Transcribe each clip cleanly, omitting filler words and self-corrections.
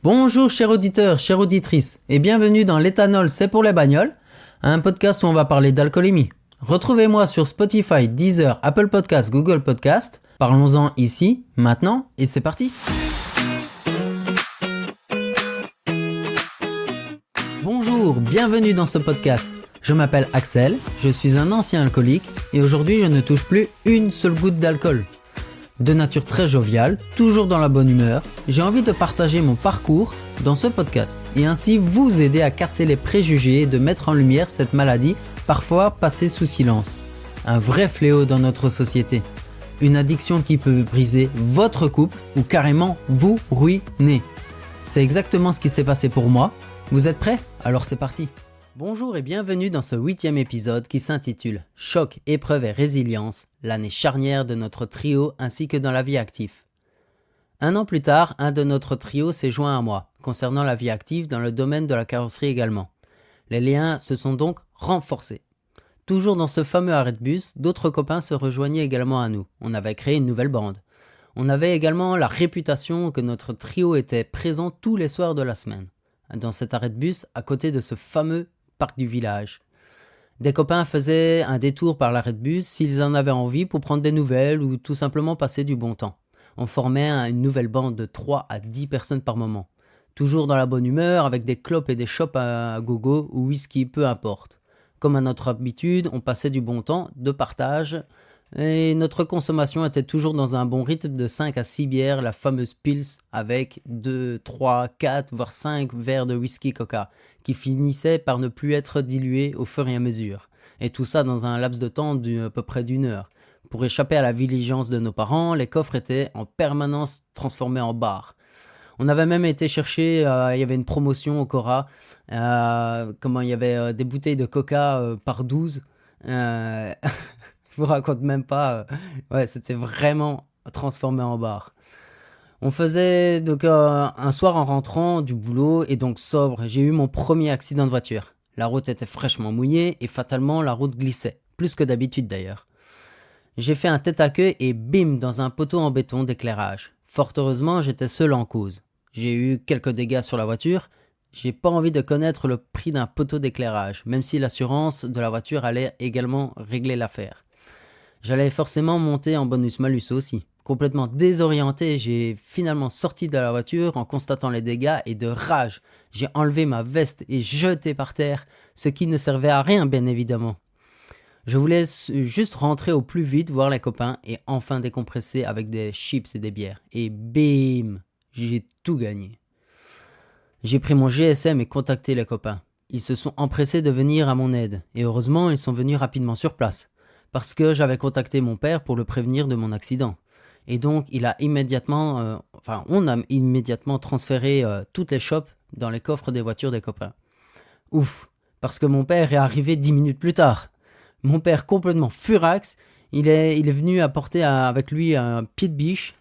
Bonjour chers auditeurs, chères auditrices, et bienvenue dans L'éthanol c'est pour les bagnoles, un podcast où on va parler d'alcoolémie. Retrouvez-moi sur Spotify, Deezer, Apple Podcasts, Google Podcasts. Parlons-en ici, maintenant, et c'est parti. Bonjour, bienvenue dans ce podcast. Je m'appelle Axel, je suis un ancien alcoolique, et aujourd'hui je ne touche plus une seule goutte d'alcool. De nature très joviale, toujours dans la bonne humeur, j'ai envie de partager mon parcours dans ce podcast et ainsi vous aider à casser les préjugés et de mettre en lumière cette maladie parfois passée sous silence. Un vrai fléau dans notre société. Une addiction qui peut briser votre couple ou carrément vous ruiner. C'est exactement ce qui s'est passé pour moi. Vous êtes prêts ? Alors c'est parti. Bonjour et bienvenue dans ce 8e épisode qui s'intitule « Choc, épreuve et résilience, l'année charnière de notre trio ainsi que dans la vie active ». Un an plus tard, un de notre trio s'est joint à moi, concernant la vie active dans le domaine de la carrosserie également. Les liens se sont donc renforcés. Toujours dans ce fameux arrêt de bus, d'autres copains se rejoignaient également à nous. On avait créé une nouvelle bande. On avait également la réputation que notre trio était présent tous les soirs de la semaine, dans cet arrêt de bus à côté de ce fameux parc du village. Des copains faisaient un détour par l'arrêt de bus s'ils en avaient envie pour prendre des nouvelles ou tout simplement passer du bon temps. On formait une nouvelle bande de 3 à 10 personnes par moment. Toujours dans la bonne humeur, avec des clopes et des chopes à gogo ou whisky, peu importe. Comme à notre habitude, on passait du bon temps, de partage, et notre consommation était toujours dans un bon rythme de 5 à 6 bières, la fameuse Pils, avec 2, 3, 4, voire 5 verres de whisky coca, qui finissaient par ne plus être dilués au fur et à mesure. Et tout ça dans un laps de temps d'à peu près d'1 heure. Pour échapper à la vigilance de nos parents, les coffres étaient en permanence transformés en bar. On avait même été chercher, il y avait une promotion au Cora, il y avait des bouteilles de coca par 12. Je vous raconte même pas. C'était vraiment transformé en bar. On faisait donc un soir en rentrant du boulot et donc sobre, j'ai eu mon premier accident de voiture. La route était fraîchement mouillée et fatalement la route glissait, plus que d'habitude d'ailleurs. J'ai fait un tête à queue et bim dans un poteau en béton d'éclairage. Fort heureusement, j'étais seul en cause. J'ai eu quelques dégâts sur la voiture. J'ai pas envie de connaître le prix d'un poteau d'éclairage, même si l'assurance de la voiture allait également régler l'affaire. J'allais forcément monter en bonus-malus aussi. Complètement désorienté, j'ai finalement sorti de la voiture en constatant les dégâts et de rage, j'ai enlevé ma veste et jeté par terre, ce qui ne servait à rien bien évidemment. Je voulais juste rentrer au plus vite, voir les copains et enfin décompresser avec des chips et des bières. Et bim, j'ai tout gagné. J'ai pris mon GSM et contacté les copains. Ils se sont empressés de venir à mon aide et heureusement ils sont venus rapidement sur place. Parce que j'avais contacté mon père pour le prévenir de mon accident. Et donc, on a immédiatement transféré toutes les chopes dans les coffres des voitures des copains. Ouf, parce que mon père est arrivé 10 minutes plus tard. Mon père complètement furax, il est venu apporter avec lui un pied de biche,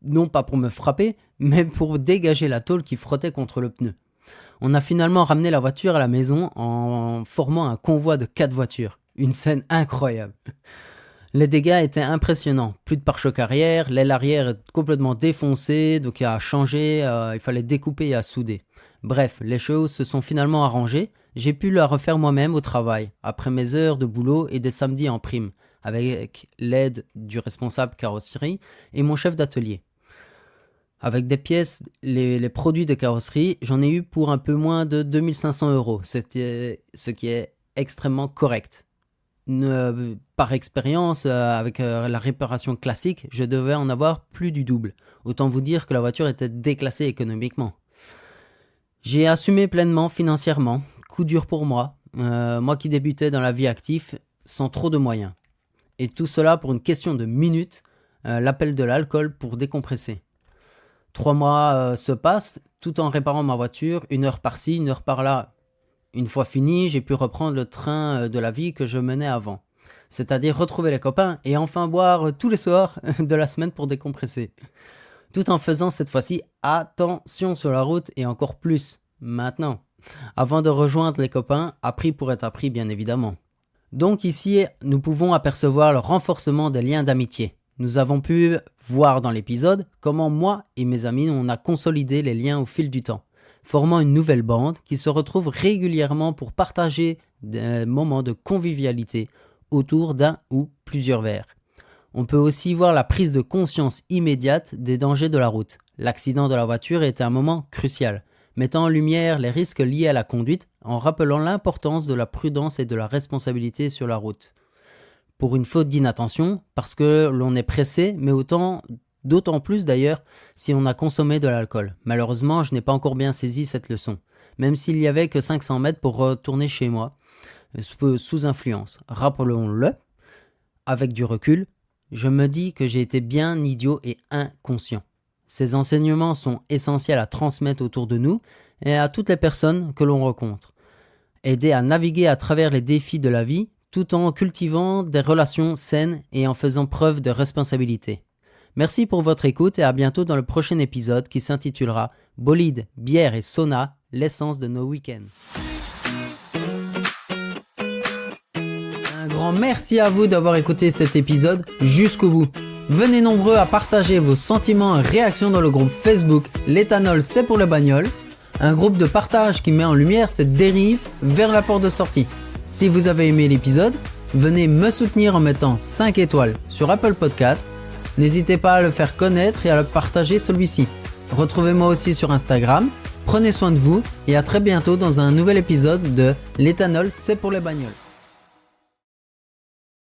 non pas pour me frapper, mais pour dégager la tôle qui frottait contre le pneu. On a finalement ramené la voiture à la maison en formant un convoi de 4 voitures. Une scène incroyable. Les dégâts étaient impressionnants. Plus de pare-choc arrière, l'aile arrière est complètement défoncée, donc il a changé, il fallait découper et à souder. Bref, les choses se sont finalement arrangées. J'ai pu la refaire moi-même au travail, après mes heures de boulot et des samedis en prime, avec l'aide du responsable carrosserie et mon chef d'atelier. Avec des pièces, les produits de carrosserie, j'en ai eu pour un peu moins de 2500 €, ce qui est extrêmement correct. Par expérience, avec la réparation classique, je devais en avoir plus du double. Autant vous dire que la voiture était déclassée économiquement. J'ai assumé pleinement financièrement, coup dur pour moi, moi qui débutais dans la vie active sans trop de moyens. Et tout cela pour une question de minutes, l'appel de l'alcool pour décompresser. 3 mois se passent, tout en réparant ma voiture, 1 heure par-ci, 1 heure par-là. Une fois fini, j'ai pu reprendre le train de la vie que je menais avant. C'est-à-dire retrouver les copains et enfin boire tous les soirs de la semaine pour décompresser. Tout en faisant cette fois-ci attention sur la route et encore plus maintenant. Avant de rejoindre les copains, appris pour être appris bien évidemment. Donc ici, nous pouvons apercevoir le renforcement des liens d'amitié. Nous avons pu voir dans l'épisode comment moi et mes amis on a consolidé les liens au fil du temps, formant une nouvelle bande qui se retrouve régulièrement pour partager des moments de convivialité autour d'un ou plusieurs verres. On peut aussi voir la prise de conscience immédiate des dangers de la route. L'accident de la voiture était un moment crucial, mettant en lumière les risques liés à la conduite en rappelant l'importance de la prudence et de la responsabilité sur la route. Pour une faute d'inattention, parce que l'on est pressé, mais d'autant plus d'ailleurs si on a consommé de l'alcool. Malheureusement, je n'ai pas encore bien saisi cette leçon, même s'il n'y avait que 500 mètres pour retourner chez moi, sous influence. Rappelons-le, avec du recul, je me dis que j'ai été bien idiot et inconscient. Ces enseignements sont essentiels à transmettre autour de nous et à toutes les personnes que l'on rencontre. Aider à naviguer à travers les défis de la vie tout en cultivant des relations saines et en faisant preuve de responsabilité. Merci pour votre écoute et à bientôt dans le prochain épisode qui s'intitulera « Bolide, bière et sauna, l'essence de nos week-ends ». Un grand merci à vous d'avoir écouté cet épisode jusqu'au bout. Venez nombreux à partager vos sentiments et réactions dans le groupe Facebook « L'éthanol c'est pour les bagnoles », un groupe de partage qui met en lumière cette dérive vers la porte de sortie. Si vous avez aimé l'épisode, venez me soutenir en mettant 5 étoiles sur Apple Podcast. N'hésitez pas à le faire connaître et à le partager celui-ci. Retrouvez-moi aussi sur Instagram. Prenez soin de vous et à très bientôt dans un nouvel épisode de L'éthanol c'est pour les bagnoles.